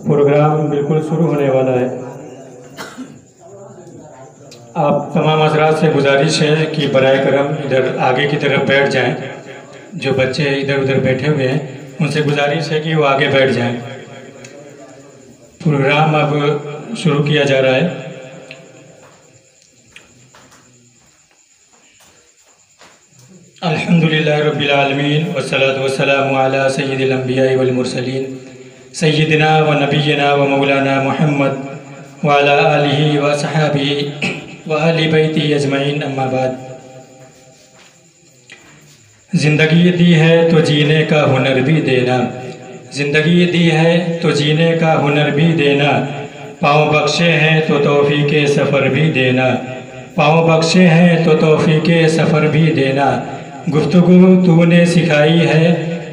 Programme بالکل شروع ہونے والا ہے۔ آپ تمام حضرات سے گزارش ہے کہ برائے کرم ادھر آگے کی طرف بیٹھ جائیں۔ جو بچے ادھر ادھر بیٹھے ہوئے ہیں ان سے گزارش ہے کہ وہ آگے بیٹھ جائیں۔ پروگرام اب شروع کیا جا رہا ہے۔ الحمدللہ رب العالمین والصلاة والسلام علی سید الانبیاء والمرسلین سیدنا و نبینا و مولانا محمد وعلی آلہ و صحابہ و اہل بیتہ اجمعین، اما بعد۔ زندگی دی ہے تو جینے کا ہنر بھی دینا، زندگی دی ہے تو جینے کا ہنر بھی دینا، پاؤں بخشے ہیں تو توفیق سفر بھی دینا، پاؤں بخشے ہیں تو توفیق سفر بھی دینا۔ گفتگو تو نے سکھائی ہے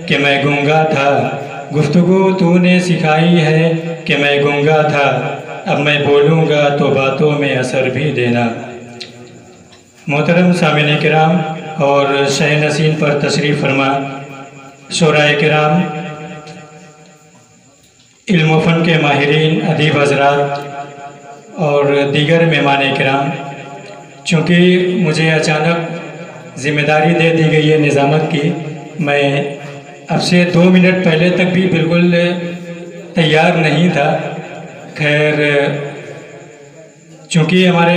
کہ میں گنگا تھا، گفتگو تو نے سکھائی ہے کہ میں گنگا تھا، اب میں بولوں گا تو باتوں میں اثر بھی دینا۔ محترم سامعین کرام اور شہ نشین پر تشریف فرما شورائے کرام، علم و فن کے ماہرین، ادیب حضرات اور دیگر مہمان کرام، چونکہ مجھے اچانک ذمہ داری دے دی گئی ہے نظامت کی، میں اب سے 2 منٹ پہلے تک بھی بالکل تیار نہیں تھا۔ خیر، چونکہ ہمارے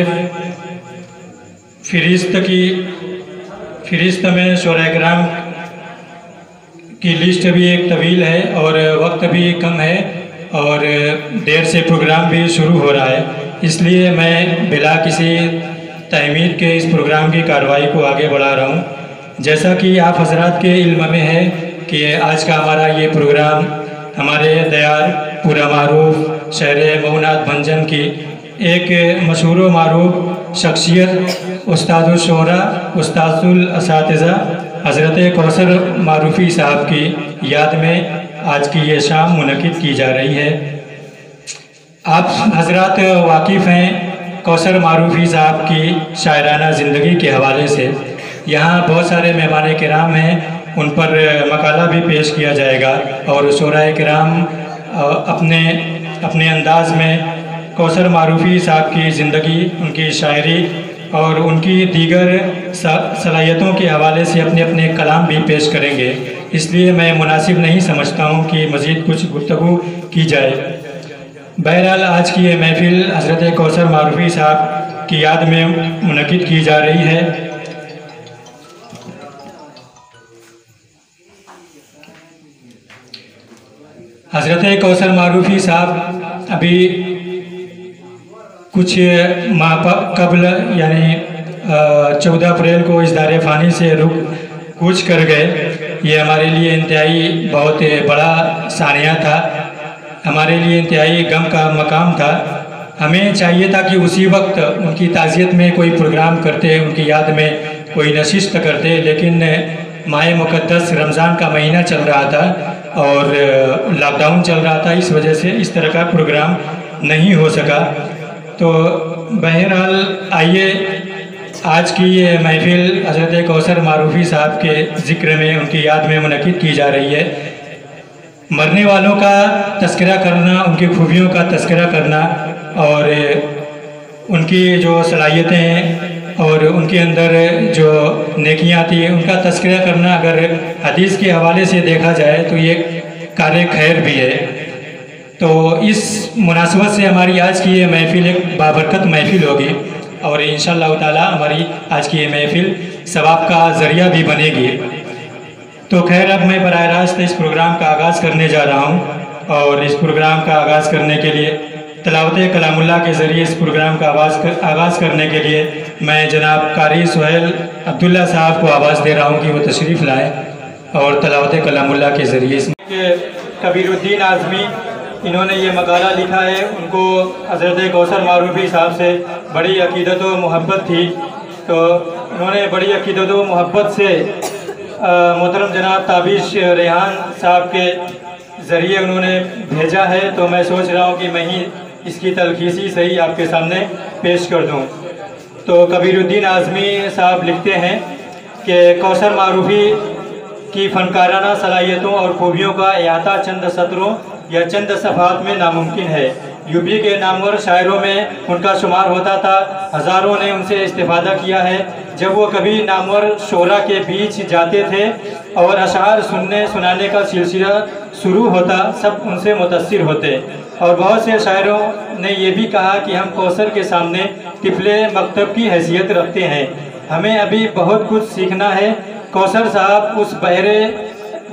فہرست میں شورائے کرام کی لسٹ بھی ایک طویل ہے اور وقت بھی کم ہے اور دیر سے پروگرام بھی شروع ہو رہا ہے، اس لیے میں بلا کسی تعمیر کے اس پروگرام کی کارروائی کو آگے بڑھا رہا ہوں۔ جیسا کہ آپ حضرات کے علم میں ہے کہ آج کا ہمارا یہ پروگرام ہمارے دیار پورا معروف شہر مئونات بھنجن کی ایک مشہور و معروف شخصیت استاد الشعراء، استاد الاساتذہ حضرت کوثر معروفی صاحب کی یاد میں آج کی یہ شام منعقد کی جا رہی ہے۔ آپ حضرات واقف ہیں کوثر معروفی صاحب کی شاعرانہ زندگی کے حوالے سے۔ یہاں بہت سارے مہمان کرام ہیں، ان پر مقالہ بھی پیش کیا جائے گا اور شورائے کرام اپنے انداز میں کوثر معروفی صاحب کی زندگی، ان کی شاعری اور ان کی دیگر صلاحیتوں کے حوالے سے اپنے اپنے کلام بھی پیش کریں گے، اس لیے میں مناسب نہیں سمجھتا ہوں کہ مزید کچھ گفتگو کی جائے۔ بہرحال آج کی یہ محفل حضرت کوثر معروفی صاحب کی یاد میں منعقد کی جا رہی ہے۔ حضرت کوثر معروفی صاحب ابھی کچھ ماہ قبل یعنی 14 اپریل کو اس دار فانی سے کوچ کر گئے۔ یہ ہمارے لیے انتہائی بہت بڑا ثانیہ تھا، ہمارے لیے انتہائی غم کا مقام تھا۔ ہمیں چاہیے تھا کہ اسی وقت ان کی تعزیت میں کوئی پروگرام کرتے، ان کی یاد میں کوئی نشست کرتے، لیکن ماہ مقدس رمضان کا مہینہ چل رہا تھا اور لاک ڈاؤن چل رہا تھا، اس وجہ سے اس طرح کا پروگرام نہیں ہو سکا۔ تو بہرحال آئیے آج کی یہ محفل حضرت کوثر معروفی صاحب کے ذکر میں، ان کی یاد میں منعقد کی جا رہی ہے۔ مرنے والوں کا تذکرہ کرنا، ان کی خوبیوں کا تذکرہ کرنا اور ان کی جو صلاحیتیں ہیں اور ان کے اندر جو نیکیاں تھیں ان کا تذکرہ کرنا، اگر حدیث کے حوالے سے دیکھا جائے تو یہ کار خیر بھی ہے۔ تو اس مناسبت سے ہماری آج کی یہ محفل ایک بابرکت محفل ہوگی اور انشاءاللہ تعالی ہماری آج کی یہ محفل ثواب کا ذریعہ بھی بنے گی۔ تو خیر، اب میں براہ راست اس پروگرام کا آغاز کرنے جا رہا ہوں اور اس پروگرام کا آغاز کرنے کے لیے تلاوت کلام اللہ کے ذریعے اس پروگرام کا آغاز کرنے کے لیے میں جناب قاری سہیل عبداللہ صاحب کو آواز دے رہا ہوں کہ وہ تشریف لائیں اور تلاوت کلام اللہ کے ذریعے کبیر الدین اعظمی، انہوں نے یہ مقالہ لکھا ہے۔ ان کو حضرت کوثر معروفی صاحب سے بڑی عقیدت و محبت تھی، تو انہوں نے بڑی عقیدت و محبت سے محترم جناب تابش ریحان صاحب کے ذریعے انہوں نے بھیجا ہے، تو میں سوچ رہا ہوں کہ میں ہی اس کی تلخیصی صحیح آپ کے سامنے پیش کر دوں۔ تو کبیر الدین اعظمی صاحب لکھتے ہیں کہ کوثر معروفی की फनकाराना सलाहियतों और खूबियों का अहाता चंद सत्रों या चंद सफ़ात में नामुमकिन है। यूपी के नामवर शायरों में उनका शुमार होता था। हज़ारों ने उनसे इस्तिफ़ादा किया है। जब वो कभी नामवर शोरा के बीच जाते थे और अशार सुनने सुनाने का सिलसिला शुरू होता, सब उनसे मुतस्सिर होते। और बहुत से शायरों ने ये भी कहा कि हम कौसर के सामने तिफले मकतब की हैसियत रखते हैं, हमें अभी बहुत कुछ सीखना है। कौसर साहब उस बहरे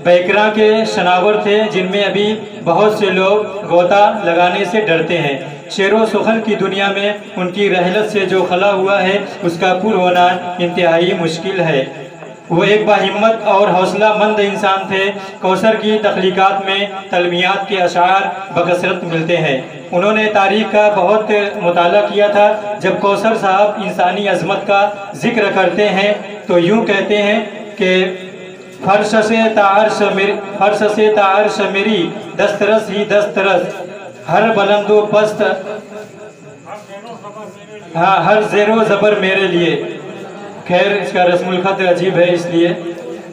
बैकरा के शनावर थे जिनमें अभी बहुत से लोग गोता लगाने से डरते हैं। शेरो सुखन की दुनिया में उनकी रहलत से जो खला हुआ है उसका पुर होना इंतहाई मुश्किल है। वो एक बाहिम्मत और हौसला मंद इंसान थे। कौसर की तख्लीकात में तलमियात के अशार बकसरत मिलते हैं। उन्होंने तारीख़ का बहुत मुताला किया था। जब कौसर साहब इंसानी अज़मत का ज़िक्र करते हैं तो यूँ कहते हैं कि फर्श से तारश मेरी दस्तरस ही दस्तरस, हर बुलंदो पस्त हाँ हर ज़ेरो ज़बर मेरे लिए। खैर इसका रस्मुल ख़त अजीब है इसलिए।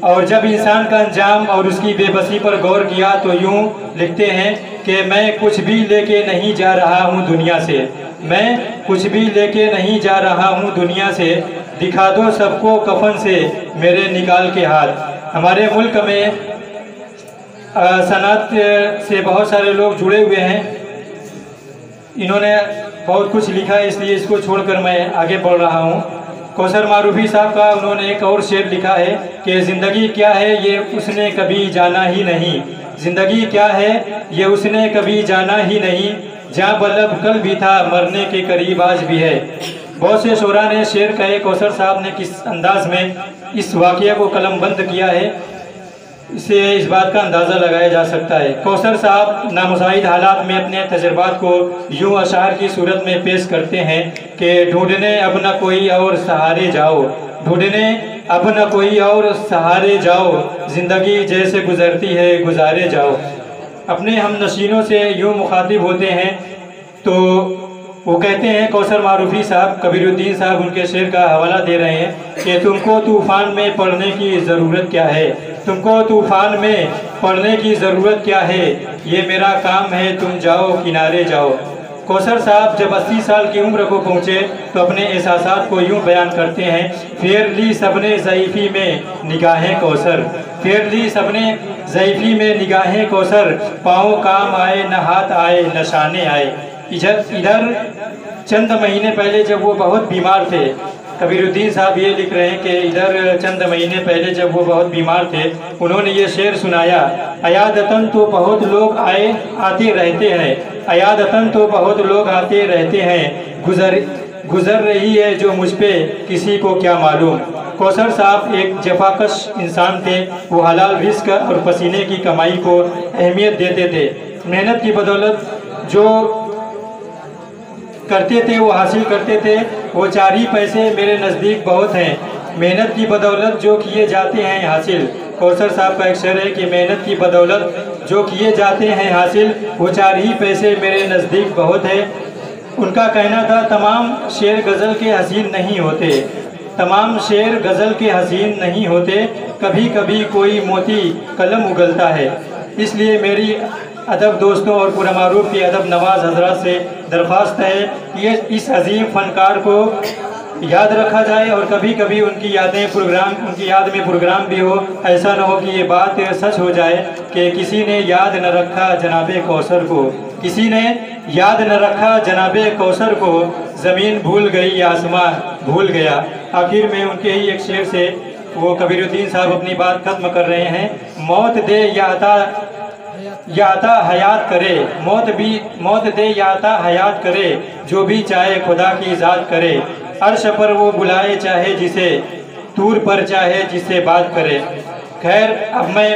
और जब इंसान का अंजाम और उसकी बेबसी पर गौर किया तो यूँ लिखते हैं कि मैं कुछ भी लेके नहीं जा रहा हूँ दुनिया से, मैं कुछ भी लेके नहीं जा रहा हूँ दुनिया से, दिखा दो सबको कफन से मेरे निकाल के हाथ। हमारे मुल्क में सनत से बहुत सारे लोग जुड़े हुए हैं। इन्होंने बहुत कुछ लिखा है इसलिए इसको छोड़कर मैं आगे बढ़ रहा हूँ। कौसर मारूफी साहब का उन्होंने एक और शेर लिखा है कि ज़िंदगी क्या है ये उसने कभी जाना ही नहीं, ज़िंदगी क्या है ये उसने कभी जाना ही नहीं, जहाँ बल्लभ कल भी था मरने के करीब आज भी है। बहुत से शोरा ने शेर कहे, कौसर साहब ने किस अंदाज में इस वाक़या को कलमबंद किया है, इससे इस बात का अंदाज़ा लगाया जा सकता है। कौसर साहब नामुसाइद हालात में अपने तजर्बात को यूँ अशार की सूरत में पेश करते हैं कि ढूंढने अब न कोई और सहारे जाओ, ढूंढने अब न कोई और सहारे जाओ, ज़िंदगी जैसे गुज़रती है गुजारे जाओ। अपने हम नशीनों से यूँ मुखातिब होते हैं तो वो कहते हैं, कौसर मारूफी साहब, कबीरुद्दीन साहब उनके शेर का हवाला दे रहे हैं कि तुमको तूफ़ान में पढ़ने की ज़रूरत क्या है, तुमको तूफ़ान में पढ़ने की ज़रूरत क्या है, ये मेरा काम है तुम जाओ किनारे जाओ। कौसर साहब जब 80 साल की उम्र को पहुँचे तो अपने एहसासात को यूँ बयान करते हैं, फेर ली सबने ज़ईफ़ी में निगाहें कौसर, फेर ली सबने ज़ईफ़ी में निगाहें कौसर, पाँव काम आए न हाथ आए न शाने आए। इधर चंद महीने पहले जब वो बहुत बीमार थे, कबीरुद्दीन साहब ये लिख रहे हैं कि इधर चंद महीने पहले जब वो बहुत बीमार थे उन्होंने ये शेर सुनाया, अयादतन तो बहुत लोग आते रहते हैं, अयादतन तो बहुत लोग आते रहते हैं, गुज़र रही है जो मुझ पे किसी को क्या मालूम। कौसर साहब एक जफाकश इंसान थे। वो हलाल रिस्क और पसीने की कमाई को अहमियत देते थे। मेहनत की बदौलत जो करते थे वो हासिल करते थे। वो 4 ही पैसे मेरे नज़दीक बहुत हैं, मेहनत की बदौलत जो किए जाते हैं हासिल। कौसर साहब का एक शेर है कि मेहनत की बदौलत जो किए जाते हैं हासिल, वो 4 ही पैसे मेरे नज़दीक बहुत है। उनका कहना था, तमाम शेर गज़ल के हसीन नहीं होते, तमाम शेर गज़ल के हसीन नहीं होते, कभी कभी कोई मोती कलम उगलता है। इसलिए मेरी अदब दोस्तों और पुरमारूफ के अदब नवाज हजरात से दरख्वास्त है कि इस अजीम फ़नकार को याद रखा जाए और कभी कभी उनकी याद में प्रोग्राम भी हो। ऐसा न हो कि ये बात सच हो जाए कि किसी ने याद न रखा जनाबे कौसर को, किसी ने याद न रखा जनाबे कौसर को, ज़मीन भूल गई आसमां भूल गया। आखिर में उनके ही एक शेर से वो कबीरुद्दीन साहब अपनी बात ख़त्म कर रहे हैं, मौत दे या अता हयात करे, मौत दे या अता हयात करे, जो भी चाहे खुदा की ज़ात करे, अर्श पर वो बुलाए चाहे जिसे, तूर पर चाहे जिससे बात करे। खैर अब मैं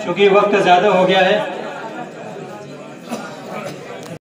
चूँकि वक्त ज़्यादा हो गया है